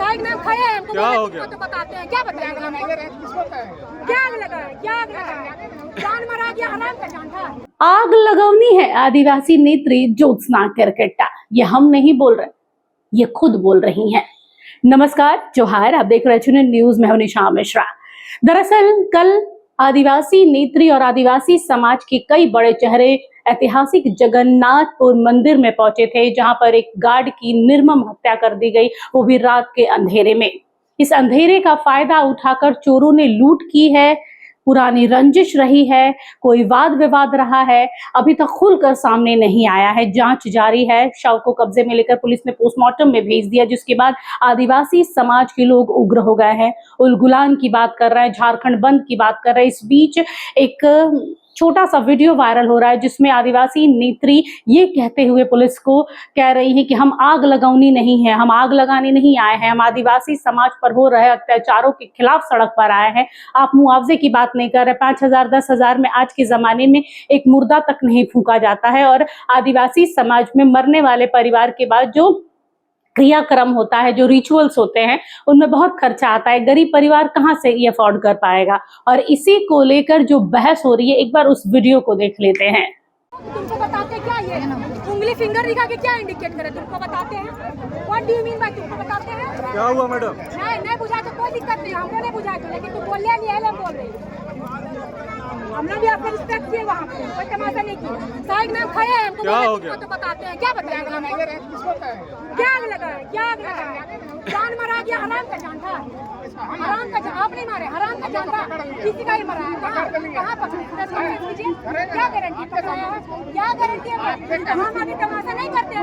Side में हम खड़े हैं, हमको क्या हो गया? तो बताते हैं, क्या बताएंगे हमको? क्या आग लगा है? क्या आग लगा है? जान मरा गया, हराम का जान था। आग लगवनी है आदिवासी नेत्री ज्योत्सना केरकेट्टा। ये हम नहीं बोल रहे, ये खुद बोल रही हैं। नमस्कार, जोहार, आप देख रहे हैं न्यूज में हूं निशा मिश्रा। दरअसल कल आदिवासी नेत्री और आदिवासी समाज के कई बड़े चेहरे ऐतिहासिक जगन्नाथपुर मंदिर में पहुंचे थे, जहां पर एक गार्ड की निर्मम हत्या कर दी गई, वो भी रात के अंधेरे में। इस अंधेरे का फायदा उठाकर चोरों ने लूट की है। पुरानी रंजिश रही है, कोई वाद विवाद रहा है, अभी तक खुलकर सामने नहीं आया है। जांच जारी है। शव को कब्जे में लेकर पुलिस ने पोस्टमार्टम में भेज दिया, जिसके बाद आदिवासी समाज के लोग उग्र हो गए हैं। उलगुलान की बात कर रहे हैं, झारखंड बंद की बात कर रहे हैं। इस बीच एक छोटा सा वीडियो वायरल हो रहा है, जिसमें आदिवासी नेत्री ये कहते हुए पुलिस को कह रही हैं कि हम आग लगानी नहीं है, हम आग लगाने नहीं आए हैं, हम आदिवासी समाज पर हो रहे अत्याचारों के खिलाफ सड़क पर आए हैं। आप मुआवजे की बात नहीं कर रहे। 5,000 10,000 में आज के जमाने में एक मुर्दा तक नहीं फूंका जाता है। और आदिवासी समाज में मरने वाले परिवार के बाद जो क्रियाक्रम होता है, जो रिचुअल्स होते हैं, उनमें बहुत खर्चा आता है। गरीब परिवार कहाँ से ये अफोर्ड कर पाएगा? और इसी को लेकर जो बहस हो रही है, एक बार उस वीडियो को देख लेते हैं। तुमको बताते क्या ये उंगली फिंगर दिखा के क्या इंडिकेट करे? तुमको बताते हैं। What do you mean by तुमको बताते हैं? क्या हुआ मैडम? नहीं बुझा तो कोई दिक्कत नहीं, हमको नहीं बुझा तो, लेकिन तुम बोल लिया नहीं है, हम बोल रही हमने भी आपको रिस्पेक्ट किए, वहाँ पे कोई तमाशा नहीं किया। साइड में हम खड़े हैं, हमको क्या हो गया? तो बताते हैं, क्या बताएंगे हमको? क्या आग लगा है? क्या आग लगा है? जान मरा गया, हराम का जान था। हराम का जान आप नहीं मारे, हराम का जान था। किसी का ही मरा है। कहाँ पकड़े? क्या गारंटी पकड़ाया है? क्या गारंटी है? हम अभी तमाशा नहीं करते।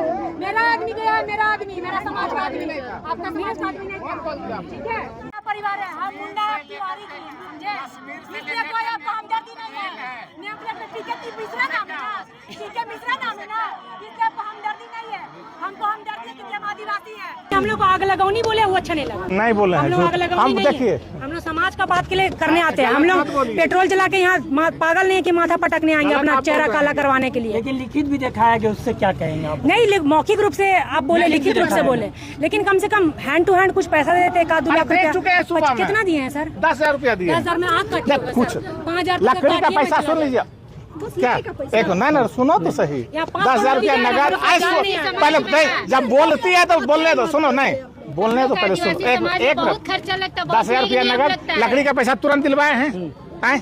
मेरा आदमी गया, मेरा आदमी, मेरा समाज का आदमी, आपका समाज का आदमी नहीं। ठीक है, परिवार है, हम मुंडा तिवारी समझे, इसलिए कोई आपको हमदर्दी नहीं है। नेम प्लेट पे टीके मिश्रा नाम है ना, टीके मिश्रा नाम है ना, इसलिए आपको हमदर्दी नहीं है। हमको हमदर्दी है क्योंकि हम आदिवासी हैं। हम लोग को आग लगानी बोले, वो अच्छा नहीं लगा। नहीं बोले हम लोग आग लगानी नहीं है। हम लोग समाज का बात के लिए करने आते हैं। हम लोग पेट्रोल जला के यहाँ पागल नहीं है कि माथा पटकने आएंगे अपना चेहरा काला करवाने के लिए। लेकिन लिखित भी देखा है कि उससे क्या कहेंगे आप? नहीं, मौखिक रूप से आप बोले, लिखित रूप से बोले, लेकिन कम से कम हैंड टू हैंड कुछ पैसा देते, 1-2 लाख रुपया। कितना दिए हैं सर? 10,000 रुपया दिए। 10,000 में आग कट कुछ 5,000 लकड़ी का पैसा सुन लीजिए। क्या एक नहीं सुनो तो सही, 10,000 रुपया नगद। पहले नहीं, जब बोलती है तो बोलने दो, सुनो नहीं बोलने दो पहले, सुनो एक मिनट। 10,000 रुपया नगद, लकड़ी का पैसा तुरंत दिलवाए हैं आए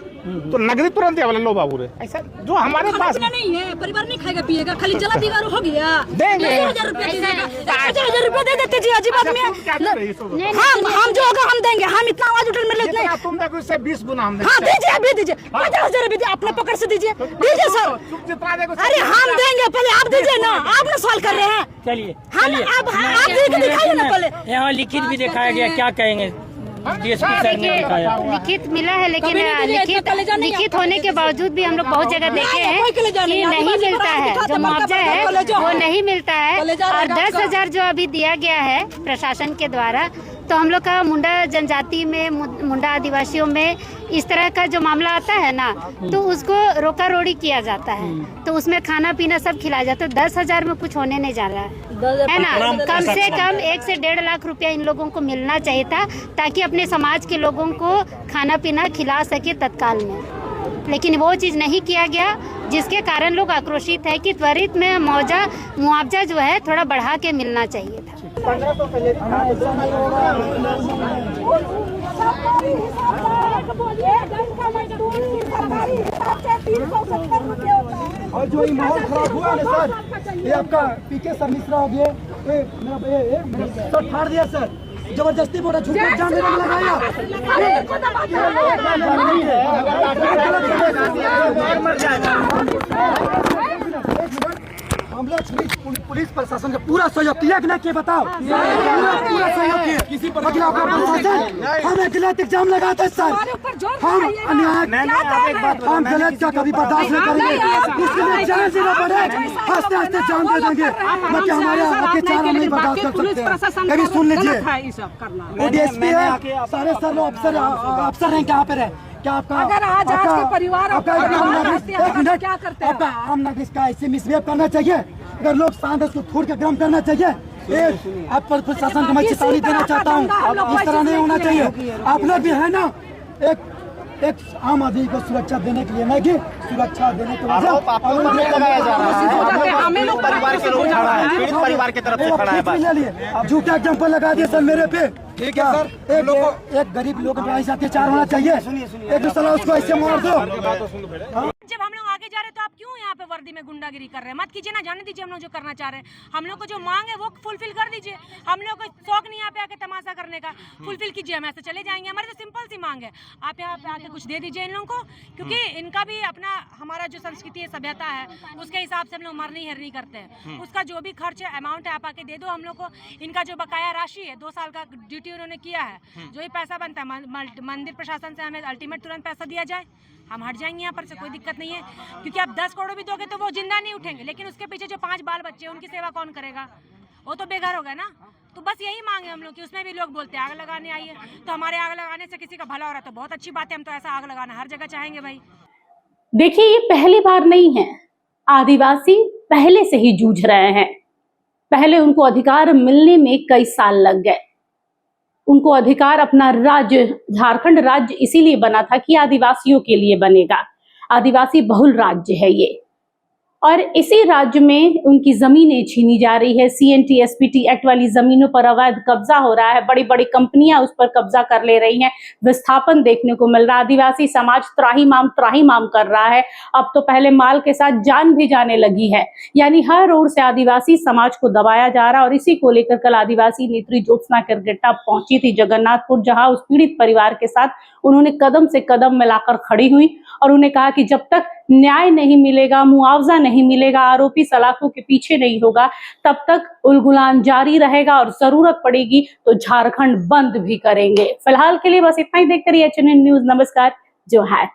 तो नगदी तुरंत वाले लो बाबू रे, ऐसा जो हमारे पास नहीं है। परिवार नहीं खाएगा पिएगा, खाली जला दीवार हो गया। देंगे 10,000 रुपया दीजिएगा, 10,000 रुपया दे देते जी। अजीब आदमी है। हम जो होगा हम देंगे। हम इतना आवाज उठा में लेते हैं। तुम देखो इससे 20 गुना हम हाँ दीजिए, अभी दीजिए, 50,000 रुपया अपने पकड़ से दीजिए, दीजिए सर। अरे हम देंगे, पहले आप दीजिए ना, आप ना सवाल कर रहे हैं। चलिए हम आप दिखाइए ना पहले। यहाँ लिखित भी दिखाया गया, क्या कहेंगे? डीएसपी सर ने दिखाया, लिखित मिला है, लेकिन लिखित होने के बावजूद भी हम लोग बहुत जगह देखे हैं कि नहीं मिलता है, जो मुआवजा है वो नहीं मिलता है। और 10,000 जो अभी दिया गया है प्रशासन के द्वारा, तो हम लोग का मुंडा जनजाति में, मुंडा आदिवासियों में इस तरह का जो मामला आता है ना, तो उसको रोका रोड़ी किया जाता है, तो उसमें खाना पीना सब खिलाया जाता है। 10,000 में कुछ होने नहीं जा रहा है ना। कम से कम 1 से 1.5 लाख रुपया इन लोगों को मिलना चाहिए था, ताकि अपने समाज के लोगों को खाना पीना खिला सके तत्काल में। लेकिन वो चीज़ नहीं किया गया, जिसके कारण लोग आक्रोशित है कि त्वरित में मुआवजा जो है थोड़ा बढ़ा के मिलना चाहिए था। और जो माहौल खराब हुआ है सर, ये आपका पीके सर मिश्रा हो गया, सर फाड़ दिया सर, जबरदस्ती बोला, झूठ जान देने में लगाया। हम लोग पुलिस प्रशासन का पूरा सहयोग किया कि नहीं, बताओ? पूरा सहयोग किया। किसी प्रशासन हम गलत एग्जाम लगाते सर, हम अन्याय, हम गलत का कभी बर्दाश्त नहीं करेंगे। इसके लिए जान देना पड़े, हंसते हंसते जान दे देंगे, बाकी हमारे आपके चार नहीं बर्दाश्त कर सकते। कभी सुन लीजिए, वो डीएसपी है, सारे सर अफसर हैं, कहाँ पे रहे? क्या आपका अगर आज के परिवार क्या करते हैं? आपका आम नागरिक का ऐसे मिसबिहेव करना चाहिए? अगर लोग शांत है उसको छोड़ के गर्म करना चाहिए? आप प्रशासन को मैं चेतावनी देना चाहता हूँ, इस तरह नहीं होना चाहिए। आप लोग भी है ना, एक आम आदमी को सुरक्षा देने के लिए नहीं कि सुरक्षा देने के लगाया जा रहा है, परिवार के लोग खड़ा है, पीड़ित परिवार की तरफ से खड़ा है। झूठा एग्जाम्पल लगा दिया सर मेरे पे। ठीक है सर, एक गरीब लोग पर ऐसा अत्याचार होना चाहिए, एक दूसरा उसको ऐसे मार दो। जब हम लोग आगे जा रहे हैं तो आप क्यों यहाँ पे वर्दी में गुंडागिरी कर रहे हैं? मत कीजिए ना, जाने दीजिए हम लोग जो करना चाह रहे हैं। हम लोग को जो मांग है वो फुलफिल कर दीजिए। हम लोग को शौक नहीं यहाँ पे आके तमाशा करने का, फुलफिल कीजिए, हम ऐसे चले जाएंगे। हमारी तो सिंपल सी मांग है, आप यहाँ पे आके कुछ दे दीजिए इन लोगों को, क्योंकि इनका भी अपना हमारा जो संस्कृति है, सभ्यता है, उसके हिसाब से हम लोग मरनी हेरनी करते हैं। उसका जो भी खर्च है, अमाउंट है, आप आके दे दो हम लोग को। इनका जो बकाया राशि है, 2 साल का ड्यूटी उन्होंने किया है, जो भी पैसा बनता है मंदिर प्रशासन से हमें अल्टीमेट तुरंत पैसा दिया जाए। हम हट जाएंगे यहाँ पर से, कोई दिक्कत नहीं है, क्योंकि आप 10 करोड़ भी दोगे तो वो जिंदा नहीं उठेंगे, लेकिन उसके पीछे जो 5 बाल बच्चे हैं उनकी सेवा कौन करेगा? वो तो बेघर हो गए ना। तो बस यही मांगे हम लोग कि उसमें भी लोग बोलते हैं आग लगाने आई है, तो हमारे आग लगाने से किसी का भला हो रहा है तो बहुत अच्छी बात है। हम तो ऐसा आग लगाना हर जगह चाहेंगे भाई। देखिए, ये पहली बार नहीं है, आदिवासी पहले से ही जूझ रहे हैं। पहले उनको अधिकार मिलने में कई साल लग गए। उनको अधिकार, अपना राज्य, झारखंड राज्य इसीलिए बना था कि आदिवासियों के लिए बनेगा। आदिवासी बहुल राज्य है ये, और इसी राज्य में उनकी जमीनें छीनी जा रही है। CNT SPT एक्ट वाली जमीनों पर अवैध कब्जा हो रहा है, बड़ी बड़ी कंपनियां उस पर कब्जा कर ले रही हैं, विस्थापन देखने को मिल रहा है। आदिवासी समाज त्राहिमाम कर रहा है। अब तो पहले माल के साथ जान भी जाने लगी है। यानी हर ओर से आदिवासी समाज को दबाया जा रहा है, और इसी को लेकर कल आदिवासी नेत्री ज्योत्सना केरकेट्टा पहुंची थी जगन्नाथपुर, जहां उस पीड़ित परिवार के साथ उन्होंने कदम से कदम मिलाकर खड़ी हुई और उन्हें कहा कि जब तक न्याय नहीं मिलेगा, मुआवजा नहीं मिलेगा, आरोपी सलाखों के पीछे नहीं होगा, तब तक उलगुलान जारी रहेगा, और जरूरत पड़ेगी तो झारखंड बंद भी करेंगे। फिलहाल के लिए बस इतना ही। देखते रहिए HNN न्यूज। नमस्कार, जोहार।